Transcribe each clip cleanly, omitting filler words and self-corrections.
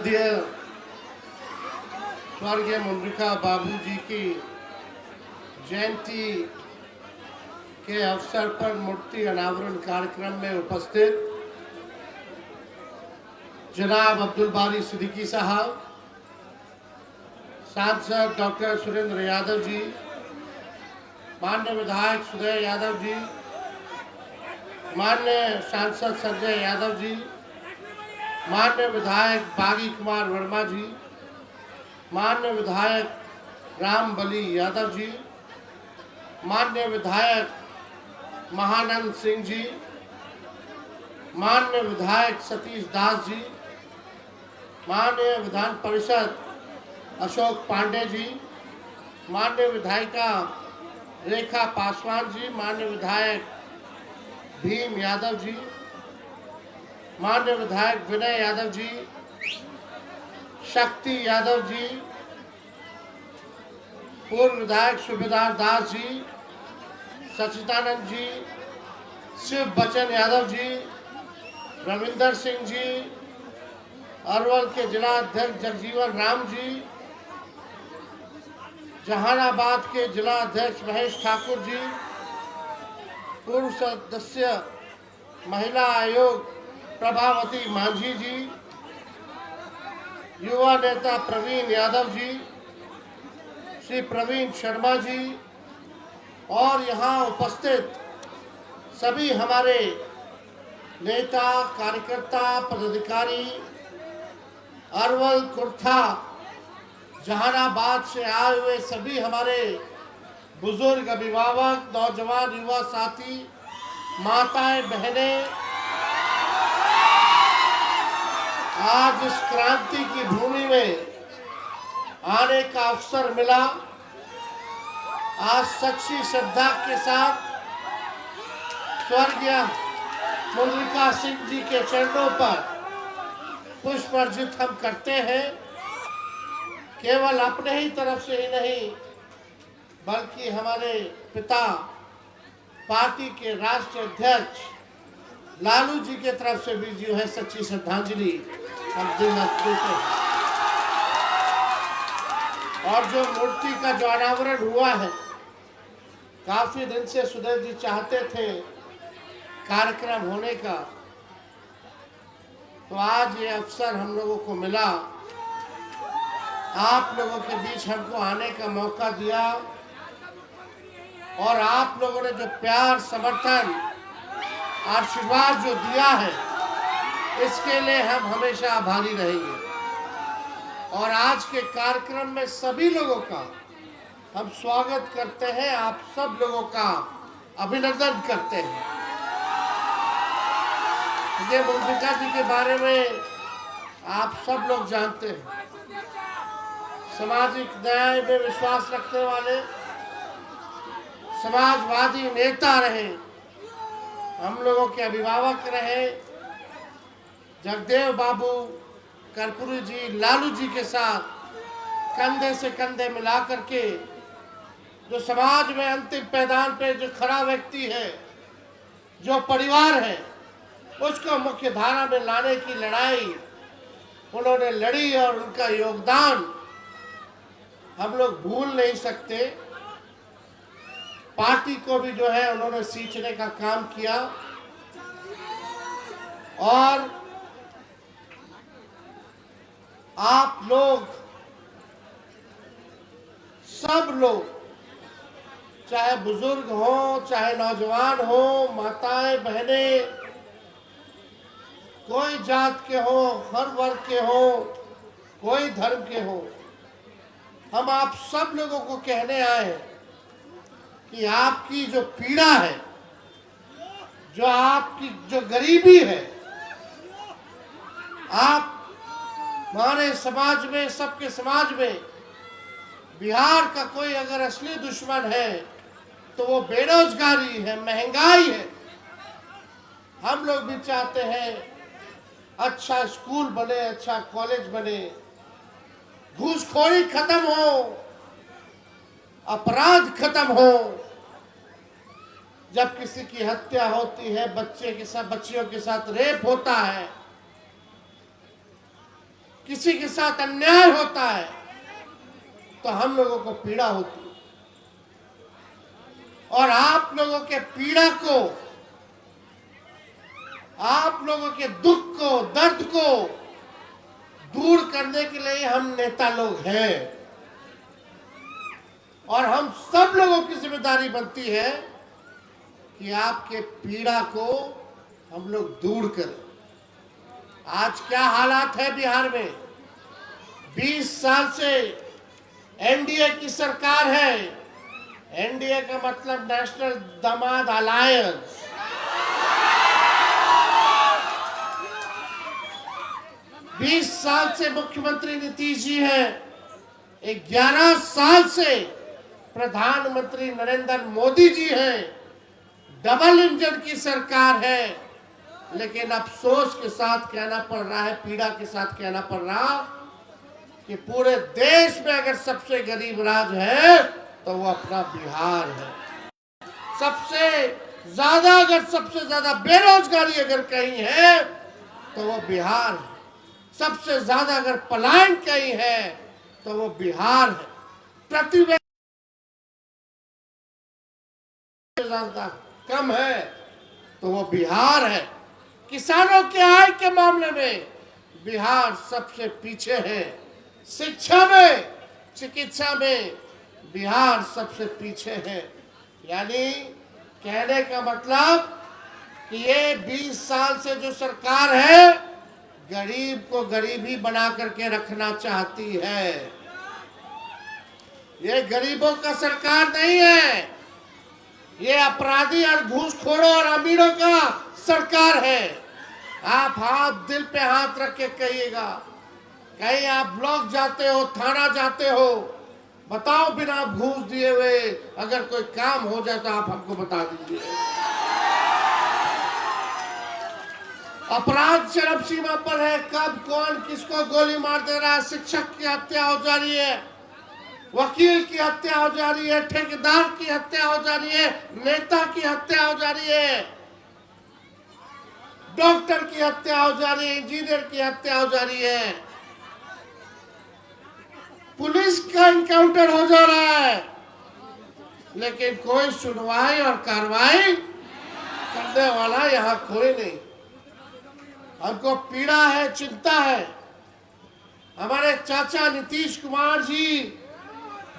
पूज्य स्वर्गीय मुद्रिका बाबू जी की जयंती के अवसर पर मूर्ति अनावरण कार्यक्रम में उपस्थित जनाब अब्दुल बारी सिद्दीकी साहब, सांसद डॉक्टर सुरेंद्र यादव जी, माननीय विधायक सुदय यादव जी, माननीय सांसद संजय यादव जी, माननीय विधायक बागी कुमार वर्मा जी, माननीय विधायक राम बली यादव जी, माननीय विधायक महानंद सिंह जी, माननीय विधायक सतीश दास जी, माननीय विधान परिषद अशोक पांडे जी, माननीय विधायिका रेखा पासवान जी, माननीय विधायक भीम यादव जी, माननीय विधायक विनय यादव जी, शक्ति यादव जी, पूर्व विधायक सुबेदार दास जी, सचिदानंद जी, शिव बचन यादव जी, रविंदर सिंह जी, अरवल के जिला अध्यक्ष जगजीवन राम जी, जहानाबाद के जिला अध्यक्ष महेश ठाकुर जी, पूर्व सदस्य महिला आयोग प्रभावती मांझी जी, युवा नेता प्रवीण यादव जी, श्री प्रवीण शर्मा जी और यहाँ उपस्थित सभी हमारे नेता, कार्यकर्ता, पदाधिकारी, अरवल, कुर्था, जहानाबाद से आए हुए सभी हमारे बुजुर्ग, अभिभावक, नौजवान, युवा साथी, माताएं, बहनें, आज इस क्रांति की भूमि में आने का अवसर मिला। आज सच्ची श्रद्धा के साथ स्वर्गीय मुद्रिका सिंह जी के चरणों पर पुष्प अर्पित हम करते हैं। केवल अपने ही तरफ से ही नहीं, बल्कि हमारे पिता पार्टी के राष्ट्रीय अध्यक्ष लालू जी के तरफ से भी जो है सच्ची श्रद्धांजलि हम देते हैं। और जो मूर्ति का जो अनावरण हुआ है, काफी दिन से सुधीर जी चाहते थे कार्यक्रम होने का, तो आज ये अवसर हम लोगों को मिला। आप लोगों के बीच हमको आने का मौका दिया और आप लोगों ने जो प्यार, समर्थन, आशीर्वाद जो दिया है, इसके लिए हम हमेशा आभारी रहेंगे। और आज के कार्यक्रम में सभी लोगों का हम स्वागत करते हैं, आप सब लोगों का अभिनंदन करते हैं। ये मुद्रिका जी के बारे में आप सब लोग जानते हैं, सामाजिक न्याय में विश्वास रखने वाले समाजवादी नेता रहे, हम लोगों के अभिभावक रहे। जगदेव बाबू कर्पूरी जी, लालू जी के साथ कंधे से कंधे मिला करके जो समाज में अंतिम पैदान पे जो खड़ा व्यक्ति है, जो परिवार है, उसको मुख्य धारा में लाने की लड़ाई उन्होंने लड़ी और उनका योगदान हम लोग भूल नहीं सकते। पार्टी को भी जो है उन्होंने सींचने का काम किया और आप लोग, सब लोग, चाहे बुजुर्ग हो, चाहे नौजवान हो, माताएं, बहनें, कोई जात के हो, हर वर्ग के हो, कोई धर्म के हो, हम आप सब लोगों को कहने आए कि आपकी जो पीड़ा है, जो आपकी जो गरीबी है, आप हमारे समाज में, सबके समाज में बिहार का कोई अगर असली दुश्मन है तो वो बेरोजगारी है, महंगाई है। हम लोग भी चाहते हैं अच्छा स्कूल बने, अच्छा कॉलेज बने, घूसखोरी खत्म हो, अपराध खत्म हो। जब किसी की हत्या होती है, बच्चे के साथ, बच्चियों के साथ रेप होता है, किसी के साथ अन्याय होता है तो हम लोगों को पीड़ा होती है, और आप लोगों के पीड़ा को, आप लोगों के दुख को, दर्द को दूर करने के लिए हम नेता लोग हैं, और हम सब लोगों की जिम्मेदारी बनती है कि आपके पीड़ा को हम लोग दूर करें। आज क्या हालात है बिहार में? 20 साल से एनडीए की सरकार है। एनडीए का मतलब नेशनल दामाद अलायंस। 20 साल से मुख्यमंत्री नीतीश जी हैं। 11 साल से प्रधानमंत्री नरेंद्र मोदी जी हैं। डबल इंजन की सरकार है, लेकिन अफसोस के साथ कहना पड़ रहा है, पीड़ा के साथ कहना पड़ रहा कि पूरे देश में अगर सबसे गरीब राज्य है तो वो अपना बिहार है। सबसे ज्यादा बेरोजगारी अगर कहीं है तो वो बिहार है। सबसे ज्यादा अगर पलायन कहीं है तो वो बिहार है। प्रति व्यक्ति ज्यादा कम है तो वो बिहार है। किसानों के आय के मामले में बिहार सबसे पीछे है। शिक्षा में, चिकित्सा में बिहार सबसे पीछे है। यानी कहने का मतलब कि ये 20 साल से जो सरकार है, गरीब को गरीब ही बना करके रखना चाहती है। ये गरीबों का सरकार नहीं है, ये अपराधी और घूसखोरों और अमीरों का सरकार है। आप दिल पे हाथ रख के कहिएगा, कहीं आप ब्लॉक जाते हो, थाना जाते हो, बताओ बिना घूस दिए हुए अगर कोई काम हो जाए तो आप हमको बता दीजिए। अपराध चरम सीमा पर है। कब कौन किसको गोली मार दे रहा है। शिक्षक की हत्या हो जा रही है, वकील की हत्या हो जा रही है, ठेकेदार की हत्या हो जा रही है, नेता की हत्या हो जा रही है, डॉक्टर की हत्या हो जा रही है, इंजीनियर की हत्या हो जा रही है, पुलिस का इनकाउंटर हो जा रहा है, लेकिन कोई सुनवाई और कार्रवाई करने वाला यहाँ कोई नहीं। हमको पीड़ा है, चिंता है। हमारे चाचा नीतीश कुमार जी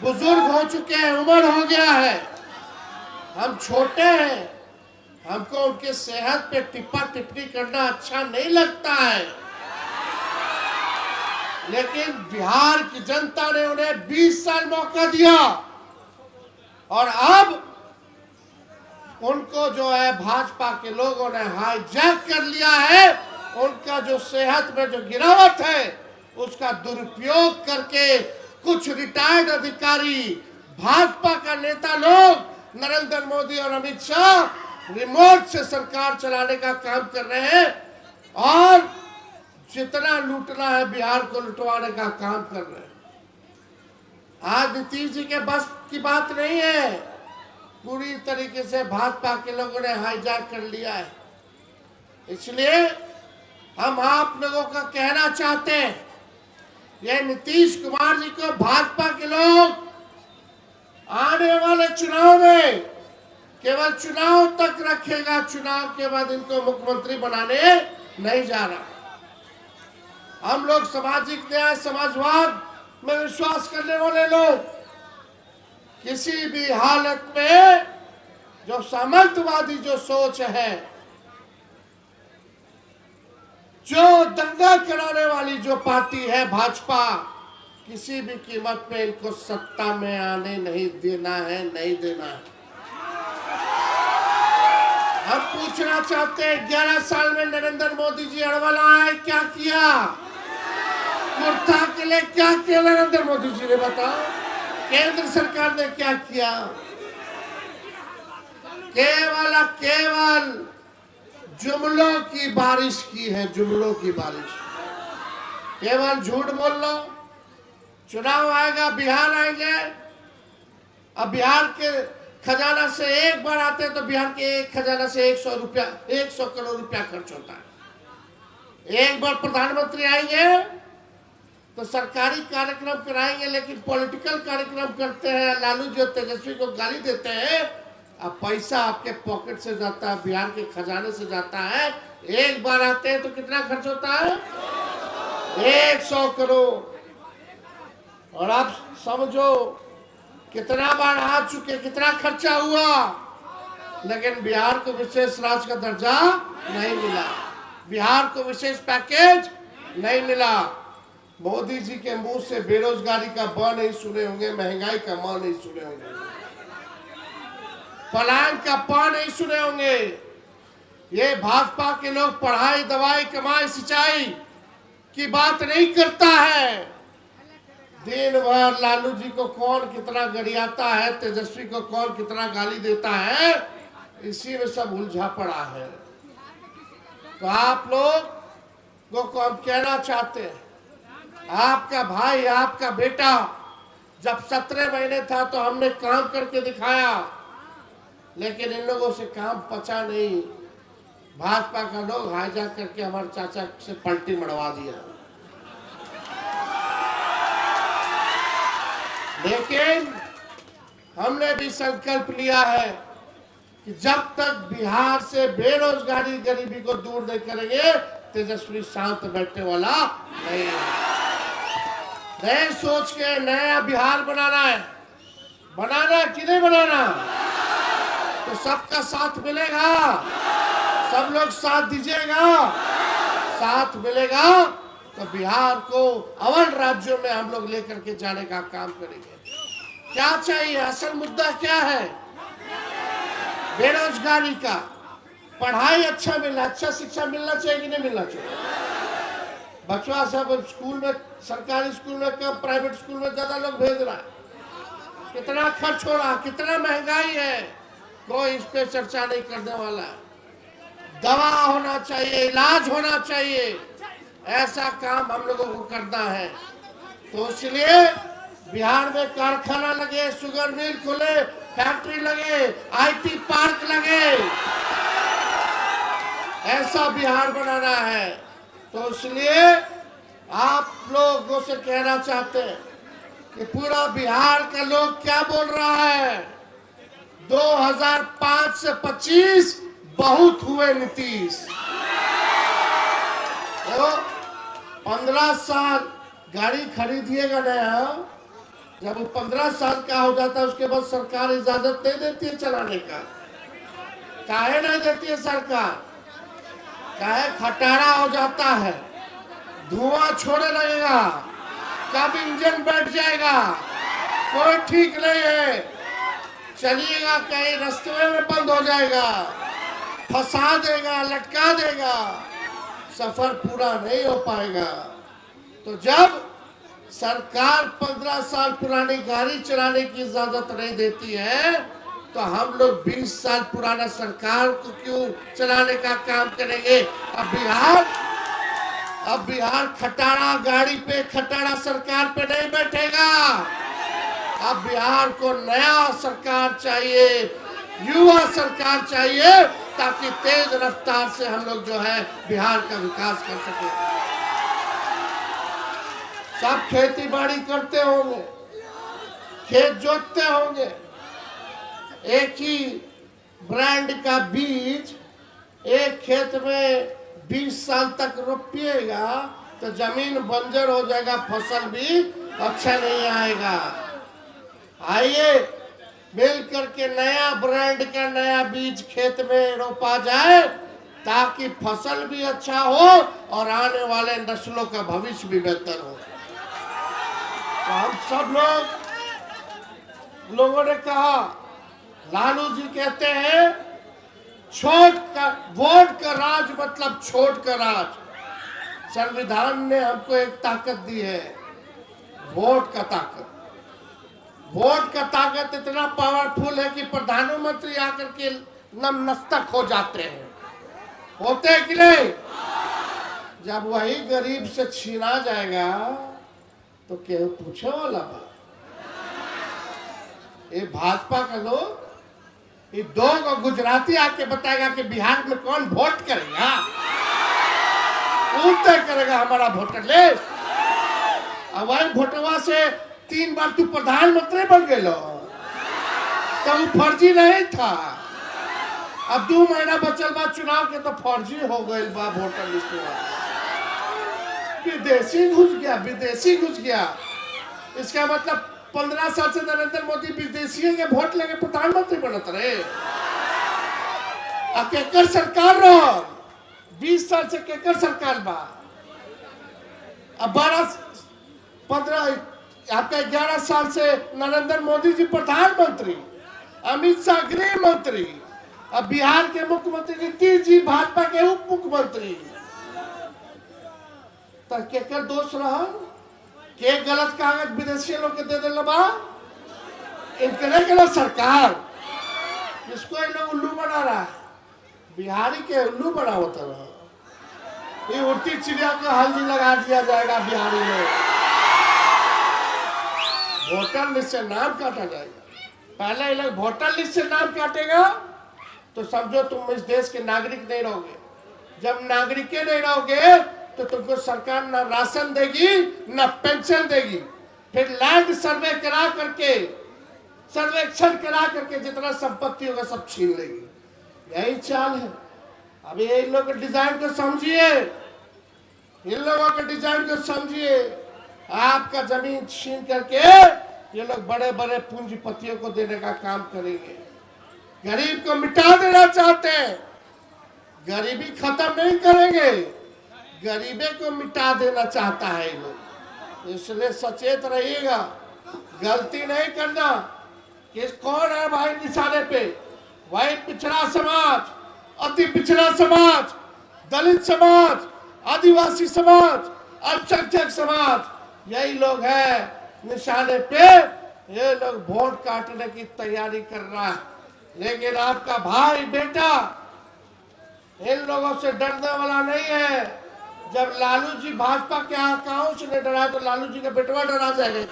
बुजुर्ग हो चुके हैं, उम्र हो गया है, हम छोटे हैं, हमको उनके सेहत पे टिप्पा टिप्पणी करना अच्छा नहीं लगता है, लेकिन बिहार की जनता ने उन्हें 20 साल मौका दिया, और अब उनको जो है भाजपा के लोगों ने हाईजैक कर लिया है। उनका जो सेहत में जो गिरावट है उसका दुरुपयोग करके कुछ रिटायर्ड अधिकारी, भाजपा का नेता लोग, नरेंद्र मोदी और अमित शाह रिमोट से सरकार चलाने का काम कर रहे हैं, और जितना लूटना है बिहार को लुटवाने का काम कर रहे हैं। आज नीतीश जी के बस की बात नहीं है, पूरी तरीके से भाजपा के लोगों ने हाईजैक कर लिया है। इसलिए हम आप लोगों का कहना चाहते हैं, ये नीतीश कुमार जी को भाजपा के लोग आने वाले चुनाव में केवल चुनाव तक रखेगा, चुनाव के बाद इनको मुख्यमंत्री बनाने नहीं जा रहा। हम लोग सामाजिक न्याय, समाजवाद में विश्वास करने वाले लोग किसी भी हालत में जो सामंतवादी जो सोच है, जो दंगा कराने वाली जो पार्टी है भाजपा, किसी भी कीमत पे इनको सत्ता में आने नहीं देना है, नहीं देना है। हम पूछना चाहते हैं, 11 साल में नरेंद्र मोदी जी अड़वल आए, क्या किया? कुर्ता के लिए क्या किया नरेंद्र मोदी जी ने, बताओ? केंद्र सरकार ने क्या किया? केवल जुमलों की बारिश की है, जुमलों की बारिश। केवल झूठ बोल लो। चुनाव आएगा, बिहार आएंगे, अब बिहार के खजाना से एक बार आते हैं तो बिहार के एक खजाना से 100 करोड़ रुपया खर्च होता है। एक बार प्रधानमंत्री आएंगे तो सरकारी कार्यक्रम कराएंगे, लेकिन पॉलिटिकल कार्यक्रम करते हैं। लालू जी और तेजस्वी को गाली देते हैं। अब पैसा आपके पॉकेट से जाता है, बिहार के खजाने से जाता है। एक बार आते हैं तो कितना खर्च होता है? 100 करोड़। और आप समझो कितना बार आ चुके, कितना खर्चा हुआ, लेकिन बिहार को विशेष राज्य का दर्जा नहीं मिला, बिहार को विशेष पैकेज नहीं मिला। मोदी जी के मुंह से बेरोजगारी का ब नहीं सुने होंगे, महंगाई का म नहीं सुने होंगे, पलायन का प नहीं सुने होंगे। ये भाजपा के लोग पढ़ाई, दवाई, कमाई, सिंचाई की बात नहीं करता है। दिन भर लालू जी को कौन कितना गरियाता है, तेजस्वी को कौन कितना गाली देता है, इसी में सब उलझा पड़ा है। तो आप लोग को हम कहना चाहते हैं, आपका भाई, आपका बेटा जब 17 महीने था तो हमने काम करके दिखाया, लेकिन इन लोगों से काम पचा नहीं। भाजपा का लोग हाईजैक करके हमारे चाचा से पलटी मरवा दिया। लेकिन हमने भी संकल्प लिया है कि जब तक बिहार से बेरोजगारी, गरीबी को दूर नहीं करेंगे, तेजस्वी शांत बैठने वाला नहीं है। नए सोच के नया बिहार बनाना है। बनाना कि नहीं बनाना? तो सबका साथ मिलेगा, सब लोग साथ दीजिएगा। साथ मिलेगा तो बिहार को अव्वल राज्यों में हम लोग लेकर के जाने का काम करेंगे। क्या चाहिए? असल मुद्दा क्या है? बेरोजगारी का। पढ़ाई अच्छा मिलना, अच्छा शिक्षा मिलना चाहिए कि नहीं मिलना चाहिए? बच्चा सब स्कूल में, सरकारी स्कूल में कम, प्राइवेट स्कूल में ज्यादा लोग भेज रहा है। कितना खर्च हो रहा, कितना महंगाई है, कोई इस पे चर्चा नहीं करने वाला। दवा होना चाहिए, इलाज होना चाहिए, ऐसा काम हम लोगों को करना है। तो इसलिए बिहार में कारखाना लगे, शुगर मिल खुले, फैक्ट्री लगे, आईटी पार्क लगे, ऐसा बिहार बनाना है। तो इसलिए आप लोगों से कहना चाहते हैं कि पूरा बिहार का लोग क्या बोल रहा है? 2005 से 25 बहुत हुए नीतीश। तो 15 साल गाड़ी खरीदिएगा नया, जब वो 15 साल का हो जाता है उसके बाद सरकार इजाजत नहीं देती है चलाने का। काहे नहीं देती है सरकार? काहे? खटारा हो जाता है, धुआं छोड़ने लगेगा, कब इंजन बैठ जाएगा कोई ठीक नहीं है, चलिएगा कहीं रास्ते में बंद हो जाएगा, फंसा देगा, लटका देगा, सफर पूरा नहीं हो पाएगा। तो जब सरकार 15 साल पुरानी गाड़ी चलाने की इजाजत नहीं देती है, तो हम लोग 20 साल पुराना सरकार को क्यों चलाने का काम करेंगे? अब बिहार खटारा गाड़ी पे, खटारा सरकार पे नहीं बैठेगा। अब बिहार को नया सरकार चाहिए, युवा सरकार चाहिए, ताकि तेज रफ्तार से हम लोग जो है बिहार का विकास कर सके। सब खेती बाड़ी करते होंगे, खेत जोतते होंगे, एक ही ब्रांड का बीज एक खेत में 20 साल तक रोपिएगा तो जमीन बंजर हो जाएगा, फसल भी अच्छा नहीं आएगा। आइए मिल करके नया ब्रांड का नया बीज खेत में रोपा जाए, ताकि फसल भी अच्छा हो और आने वाले नस्लों का भविष्य भी बेहतर हो। तो हम सब लोगों ने कहा, लालू जी कहते हैं छोट का वोट का राज मतलब छोट का राज। संविधान ने हमको एक ताकत दी है, वोट का ताकत। वोट का ताकत इतना पावरफुल है कि प्रधानमंत्री आकर के नतमस्तक हो जाते हैं। होते हैं कि नहीं? जब वही गरीब से छीना जाएगा तो क्या पूछे वाला बात? ये भाजपा का लोग, ये दो को गुजराती आके बताएगा कि बिहार में कौन वोट करेगा, वो तय करेगा हमारा वोटर लिस्ट। अब वही भोटवा से 3 बार तू प्रधानमंत्री बन गए, तो वो फर्जी नहीं था। अब 2 महीना बचल बा चुनाव के तो फर्जी हो गए बा वोटर लिस्ट में। विदेशी घुस गया। इसका मतलब 15 साल से नरेंद्र मोदी विदेशियों के वोट लेके प्रधानमंत्री बनत रहे। केकर सरकार रहो 20 साल से केकर सरकार बा। अब 11 साल से नरेंद्र मोदी जी प्रधानमंत्री, अमित शाह गृह मंत्री, अब बिहार के मुख्यमंत्री नीतीश जी भाजपा के उप मुख्यमंत्री। तो केकर दोष रहा के गलत कागज विदेशी लोग के दे दिल बा। इनके नहीं गलत सरकार, इसको इन लोग उल्लू बना रहा है, बिहारी के उल्लू बना होता रहा। ये उड़ती चिड़िया को हल्दी लगा दिया जाएगा बिहारी में, वोटर लिस्ट से नाम काटा जाएगा। पहले ये लोग वोटर लिस्ट से नाम काटेगा तो समझो तुम इस देश के नागरिक नहीं रहोगे। जब नागरिक नहीं रहोगे तो तुमको सरकार ना राशन देगी ना पेंशन देगी। फिर लैंड सर्वे करा करके, सर्वेक्षण करा करके जितना संपत्ति होगा सब छीन लेगी। यही चाल है। अभी इन लोगों के डिजाइन को समझिए, इन लोगों के डिजाइन को समझिए। आपका जमीन छीन करके ये लोग बड़े बड़े पूंजीपतियों को देने का काम करेंगे। गरीब को मिटा देना चाहते हैं, गरीबी खत्म नहीं करेंगे, गरीबी को मिटा देना चाहता है ये लोग। इसलिए सचेत रहिएगा, गलती नहीं करना। किस कौन है भाई निशाने पे? वही पिछड़ा समाज, अति पिछड़ा समाज, दलित समाज, आदिवासी समाज, अल्पसंख्यक समाज, यही लोग हैं निशाने पे। ये लोग वोट काटने की तैयारी कर रहा है, लेकिन आपका भाई बेटा इन लोगों से डरने वाला नहीं है। जब लालू जी भाजपा के आकाओं से नहीं डरा तो लालू जी का बेटवा डरा जाएगा।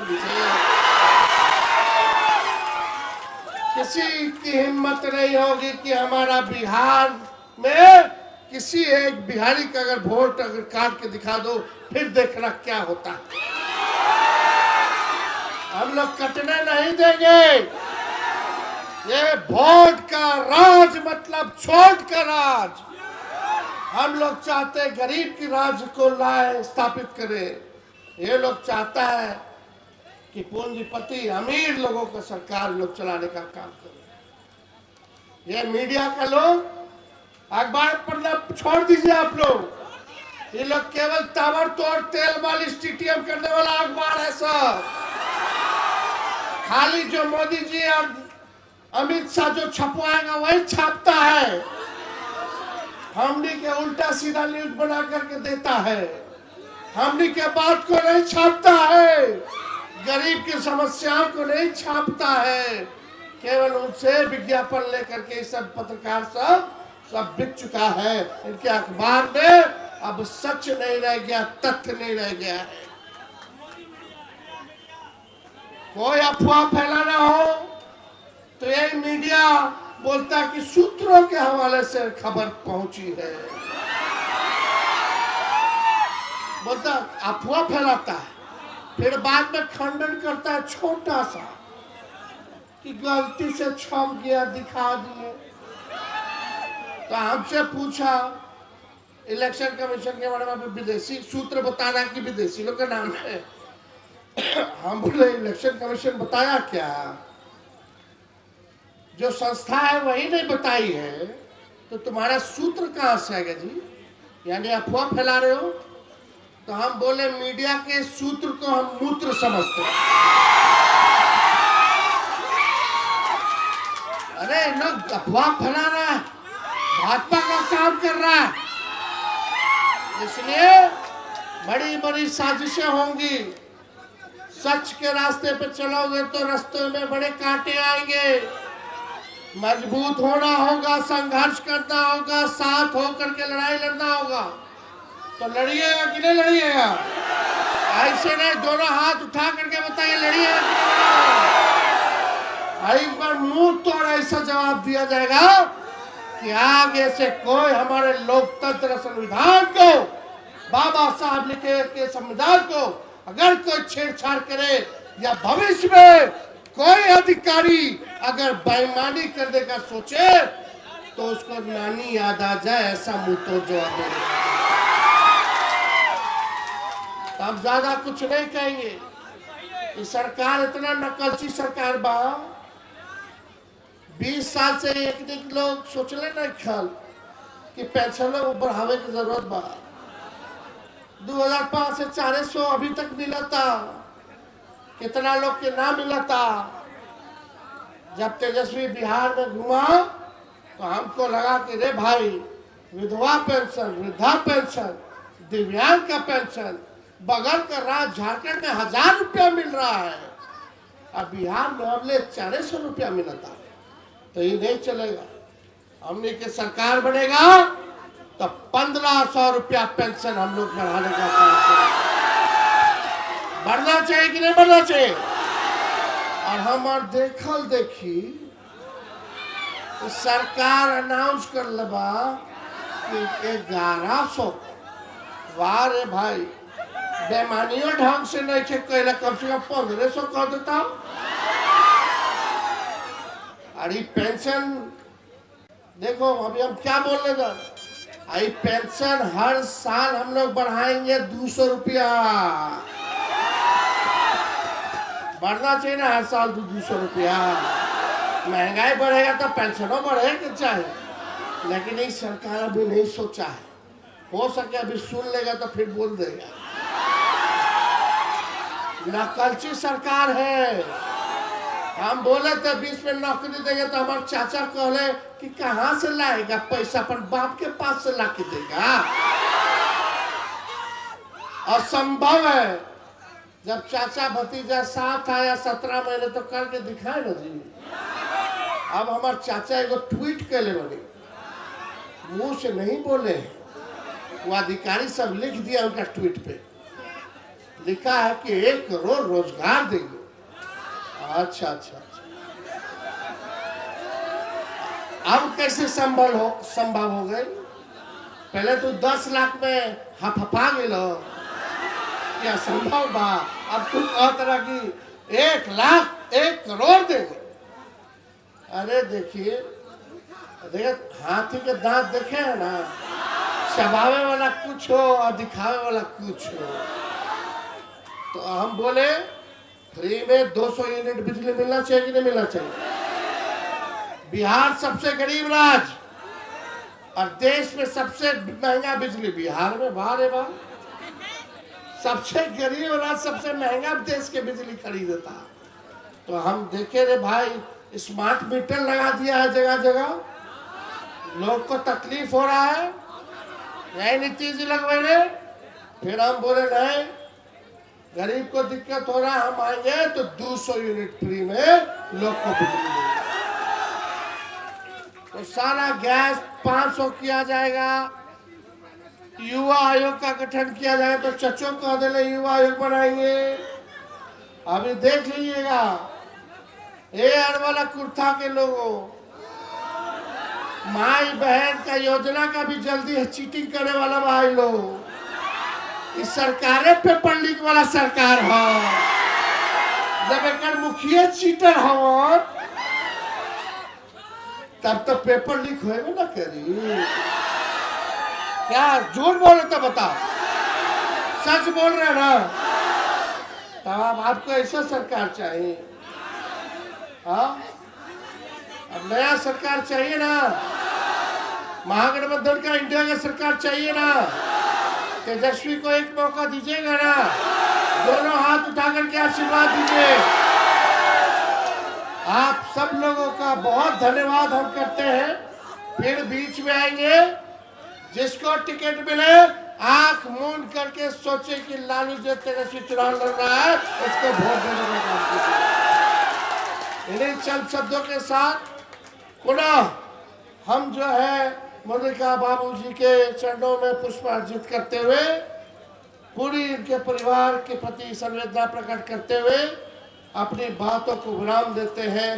किसी की हिम्मत नहीं होगी कि हमारा बिहार में किसी एक बिहारी का अगर वोट अगर काट के दिखा दो, फिर देखना क्या होता है। हम लोग कटने नहीं देंगे। ये वोट का राज मतलब छोट का राज। हम लोग चाहते हैं गरीब की राज को लाए, स्थापित करें। ये लोग चाहता है कि पूंजीपति अमीर लोगों को सरकार लोग चलाने का काम करे। ये मीडिया का लोग अखबार पढ़ना छोड़ दीजिए आप लोग। ये लोग केवल ताबड़तोड़ तेल मालिश टीटीएम करने वाला अखबार है सब। खाली जो मोदी जी और अमित शाह जो छपवाएगा वही छापता है। हमनी के उल्टा सीधा न्यूज बना करके देता है, हमनी के बात को नहीं छापता है, गरीब की समस्याओं को नहीं छापता है। केवल उनसे विज्ञापन लेकर के सब पत्रकार सब बिक चुका है। इनके अखबार में अब सच नहीं रह गया, तथ्य नहीं रह गया है। कोई अफवाह फैलाना हो तो यही मीडिया बोलता है कि सूत्रों के हवाले से खबर पहुंची है, बोलता अफवाह फैलाता है, फिर बाद में खंडन करता है छोटा सा कि गलती से छप गया, दिखा दिए। तो हमसे पूछा इलेक्शन कमीशन के बारे में, विदेशी सूत्र बताना कि विदेशी लोग का नाम है। हम बोले इलेक्शन कमीशन बताया क्या? जो संस्था है वही नहीं बताई है, तो तुम्हारा सूत्र कहां से आएगा जी? यानी अफवाह फैला रहे हो। तो हम बोले मीडिया के सूत्र को हम मूत्र समझते हैं। अरे लोग अफवाह फैला रहा है, भाजपा का काम कर रहा है, इसलिए बड़ी बड़ी साजिशें होंगी। सच के रास्ते पे चलोगे तो रास्ते में बड़े कांटे आएंगे। मजबूत होना होगा, संघर्ष करना होगा, साथ होकर के लड़ाई लड़ना होगा। तो लड़िएगा कि नहीं लड़िएगा? ऐसे नहीं दोनों हाथ उठा करके बताइए लड़िएगा। इस बार मुंह तोड़ ऐसा जवाब दिया जाएगा कि आगे से कोई हमारे लोकतंत्र संविधान को, बाबा साहब लिखे के संविधान को अगर कोई छेड़छाड़ करे या भविष्य में कोई अधिकारी अगर बेईमानी करने का सोचे तो उसको नानी याद आ जाए, ऐसा मुंह तो जवाब देगा। हम ज्यादा कुछ नहीं कहेंगे। ये सरकार इतना नकलची सरकार बा, 20 साल से एक लोग सोचले नहीं खल कि पेंशन बढ़ावे की जरूरत बा। 2005 से 400 अभी तक मिला था, कितना लोग के ना मिला था। जब तेजस्वी बिहार में घुमा तो हमको लगा कि रे भाई, विधवा पेंशन, वृद्धा पेंशन, दिव्यांग का पेंशन, बगल का राज्य झारखंड में 1000 रुपया मिल रहा है और बिहार में हमने 400 रुपया मिला था। तो ये नहीं चलेगा। हमने के सरकार बनेगा तो 1500 रुपया पेंशन हम लोग बढ़ाने का काम करेंगे। बढ़ना चाहिए कि नहीं बढ़ना चाहिए? और हमार देखल देखी तो सरकार अनाउंस कर लबा कि 1100। वाह रे भाई, बेमानियों ढंग से नहीं थे कहला, कम से कम 1500 कह देता। अरे पेंशन देखो, अभी हम क्या बोलने जा रहे, आई पेंशन हर साल हम लोग बढ़ाएंगे 200 रुपया। बढ़ना चाहिए ना हर साल 200 रुपया। महंगाई बढ़ेगा तो पेंशनों बढ़ेगा चाहिए, लेकिन ये सरकार अभी नहीं सोचा है। हो सके अभी सुन लेगा तो फिर बोल देगा। नकलची सरकार है। हम बोले थे 20 में नौकरी देंगे तो हमारे चाचा कहले कि कहाँ से लाएगा पैसा, अपन बाप के पास से ला के देगा। असंभव है। जब चाचा भतीजा साथ आया 17 महीने तो करके दिखाए ना जी। अब हमारे चाचा एगो ट्वीट कर ले बने, मुंह से नहीं बोले, वो अधिकारी सब लिख दिया उनका ट्वीट पे, लिखा है कि 1 करोड़ रोजगार देंगे। अच्छा अच्छा अच्छा, अब कैसे संभव हो गई? पहले तो 10 लाख में हफा गेलो, क्या संभव बा? अब तुम कह तरह की 1 लाख 1 करोड़ देंगे। अरे देखिए, हाथी के दांत देखे है ना, चबावे वाला कुछ हो और दिखावे वाला कुछ हो। तो हम बोले फ्री में 200 यूनिट बिजली मिलना चाहिए कि नहीं मिलना चाहिए? बिहार सबसे गरीब राज्य और देश में सबसे महंगा बिजली बिहार में। बाहर है बाहर, सबसे गरीब राज्य सबसे महंगा देश के बिजली खरीदता। तो हम देखे रे भाई, स्मार्ट मीटर लगा दिया है जगह जगह, लोग को तकलीफ हो रहा है, नई नीति लगवाने। फिर हम बोले नहीं, गरीब को दिक्कत हो रहा है, हम आएंगे तो 200 यूनिट फ्री में लोग को बिजली देंगे। तो सारा गैस 500 किया जाएगा। युवा आयोग का गठन किया जाएगा, तो चचो कह देने युवा आयोग बनाएंगे। अभी देख लीजिएगा, एयर वाला कुर्ता के लोगों, माई बहन का योजना का भी जल्दी है, चीटिंग करने वाला भाई लोग। इस सरकारे पेपर लीक वाला सरकार हो। जब एक मुखिया चीटर हो तब तो पेपर लीक होएगा ना करी। क्या झूठ बोले तो बताओ, सच बोल रहे ना? तब आपको ऐसा सरकार चाहिए। हाँ, अब नया सरकार चाहिए ना, महागठबंधन का इंडिया का सरकार चाहिए ना। तेजस्वी को एक मौका दीजिएगा ना, दोनों हाथ उठा करके आशीर्वाद दीजिए। आप सब लोगों का बहुत धन्यवाद हम करते हैं। फिर बीच में आएंगे, जिसको टिकट मिले आंख मूंद करके सोचे कि लालू जो तेजस्वी चुनाव लड़ रहा है उसको वोट देने का काम कीजिए। इन्हीं चंद शब्दों के साथ पुनः हम जो है मल्लिका बाबूजी के चरणों में पुष्पार्जित करते हुए पूरी इनके परिवार के प्रति संवेदना प्रकट करते हुए अपनी बातों को विराम देते हैं।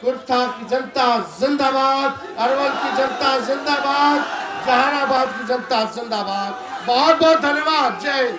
कुर्था की जनता जिंदाबाद, अरवल की जनता जिंदाबाद, जहानाबाद की जनता जिंदाबाद। बहुत बहुत धन्यवाद। जय हिंद।